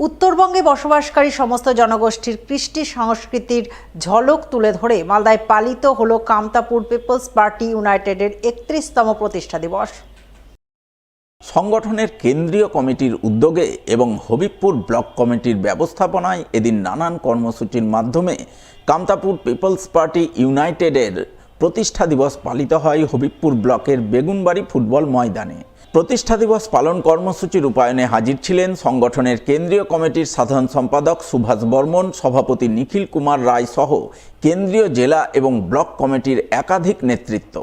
উত্তরবঙ্গে বসবাসকারী সমস্ত জনগোষ্ঠীর কৃষ্টি সংস্কৃতির ঝলক তুলে ধরে মালদায় পালিত হলো কামতাপুর পিপলস পার্টি ইউনাইটেডের 31তম প্রতিষ্ঠা দিবস। সংগঠনের কেন্দ্রীয় কমিটির উদ্যোগে এবং হবিবপুর ব্লক কমিটির ব্যবস্থাপনায় এদিন নানান কর্মসূচির মাধ্যমে কামতাপুর পিপলস পার্টি ইউনাইটেডের প্রতিষ্ঠা দিবস পালিত হয় হবিবপুর ব্লকের বেগুনবাড়ি ফুটবল ময়দানে। প্রতিষ্ঠা দিবস পালন কর্মসূচি রূপায়ণে হাজির ছিলেন সংগঠনের কেন্দ্রীয় কমিটির সাধারণ সম্পাদক সুভাষ বর্মন, সভাপতি নিখিল কুমার রায় সহ কেন্দ্রীয় জেলা এবং ব্লক কমিটির একাধিক নেতৃত্ব।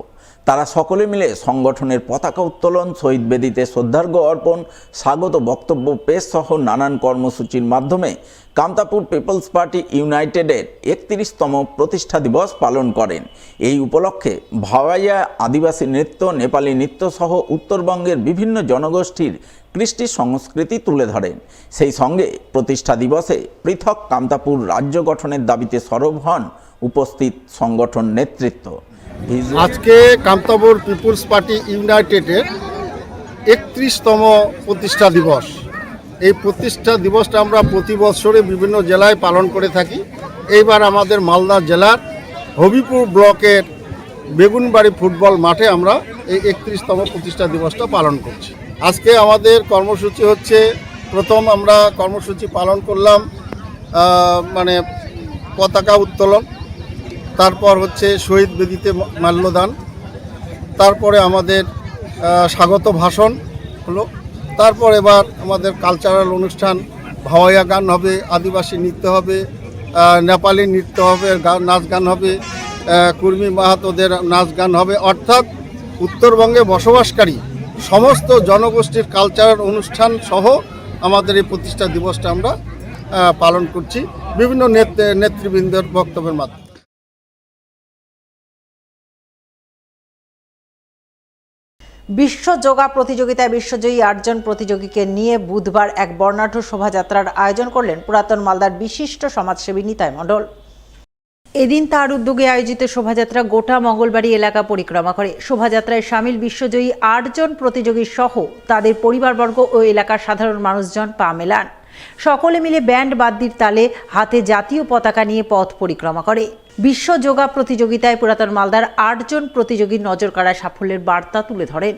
তারা সকলে মিলে সংগঠনের পতাকা উত্তোলন, শহীদ বেদিতে শ্রদ্ধার্ঘ্য অর্পণ, স্বাগত বক্তব্য পেশ সহ নানান কর্মসূচির মাধ্যমে কামতাপুর পিপলস পার্টি ইউনাইটেডের 31তম প্রতিষ্ঠা দিবস পালন করেন। এই উপলক্ষে ভাওয়াইয়া আদিবাসী নৃত্য, নেপালি নৃত্য সহ উত্তরবঙ্গের বিভিন্ন জনগোষ্ঠীর কৃষ্টি সংস্কৃতি তুলে ধরেন। সেই সঙ্গে প্রতিষ্ঠা দিবসে পৃথক কামতাপুর রাজ্য গঠনের দাবিতে সরব হন উপস্থিত সংগঠন নেতৃত্ব। আজকে কামতাপুর পিপলস পার্টি ইউনাইটেডের 31তম প্রতিষ্ঠা দিবস। এই প্রতিষ্ঠা দিবসটা আমরা প্রতি বছরে বিভিন্ন জেলায় পালন করে থাকি। এইবার আমাদের মালদা জেলার হবিবপুর ব্লকের বেগুনবাড়ি ফুটবল মাঠে আমরা এই 31তম প্রতিষ্ঠা দিবসটা পালন করছি। আজকে আমাদের কর্মসূচি হচ্ছে, প্রথম আমরা কর্মসূচি পালন করলাম পতাকা উত্তোলন, তারপর হচ্ছে শহীদ বেদিতে মাল্যদান, তারপরে আমাদের স্বাগত ভাষণ হলো, তারপর এবার আমাদের কালচারাল অনুষ্ঠান, ভাওয়াইয়া গান হবে, আদিবাসী নৃত্য হবে, নেপালি নৃত্য হবে, নাচ গান হবে, কুর্মী মাহাতোদের নাচ গান হবে। অর্থাৎ উত্তরবঙ্গে বসবাসকারী সমস্ত জনগোষ্ঠীর কালচারাল অনুষ্ঠান সহ আমাদের এই প্রতিষ্ঠা দিবসটা আমরা পালন করছি বিভিন্ন নেতৃবৃন্দের বক্তব্যের মাধ্যমে। বিশ্ব যোগা প্রতিযোগিতায় বিশ্বজয়ী 8 জন প্রতিযোগীকে নিয়ে বুধবার এক বর্ণাঢ্য শোভাযাত্রার আয়োজন করলেন পুরাতন মালদার বিশিষ্ট সমাজসেবী নিতাই মণ্ডল। এদিন তার উদ্যোগে আয়োজিত শোভাযাত্রা গোটা মঙ্গলবাড়ি এলাকা পরিক্রমা করে। শোভাযাত্রায় সামিল বিশ্বজয়ী 8 জন প্রতিযোগী সহ তাদের পরিবারবর্গ ও এলাকার সাধারণ মানুষজন পা মেলান। সকলে মিলে ব্যান্ড বাদ্যির তালে হাতে জাতীয় পতাকা নিয়ে পথ পরিক্রমা করে। বিশ্ব যোগা প্রতিযোগিতায় পুরাতন মালদার 8 জন প্রতিযোগীর নজর কাড়া সাফল্যের বার্তা তুলে ধরেন।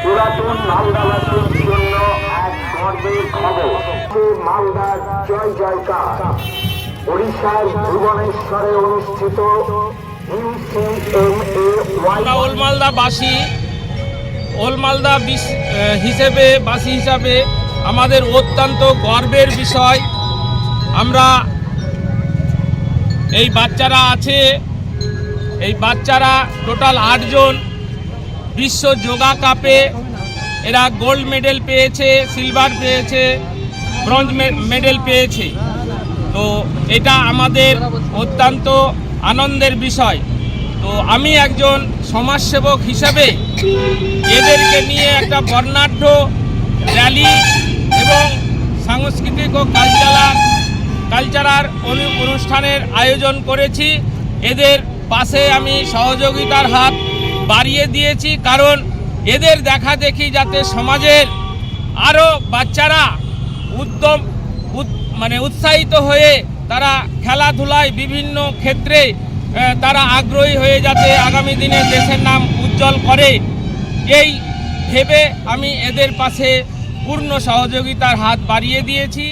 পুরাতন মালদাবাসীর জন্য এক গর্বের খবর, মালদার জয় জয়কার। ওড়িশার ভুবনেশ্বরে অনুষ্ঠিত বাসী হিসাবে আমাদের অত্যন্ত গর্বের বিষয়। আমরা এই বাচ্চারা টোটাল 8 জন বিশ্ব যোগা কাপে এরা গোল্ড মেডেল পেয়েছে, সিলভার পেয়েছে, ব্রোঞ্জ মেডেল পেয়েছে। তো এটা আমাদের অত্যন্ত আনন্দের বিষয়। তো আমি একজন সমাজসেবক হিসাবে এদেরকে নিয়ে একটা বর্ণাঢ্য র্যালি এবং সাংস্কৃতিক ও কালচারাল অনুষ্ঠানের আয়োজন করেছি। এদের পাশে আমি সহযোগিতার হাত বাড়িয়ে দিয়েছি, কারণ এদের দেখা দেখি যাতে সমাজের আরও বাচ্চারা উৎসাহিত হয়ে তারা খেলাধুলায় বিভিন্ন ক্ষেত্রে তারা আগ্রহী হয়ে যাতে আগামী দিনে দেশের নাম উজ্জ্বল করে, এই ভেবে আমি এদের পাশে পূর্ণ সহযোগিতার হাত বাড়িয়ে দিয়েছি।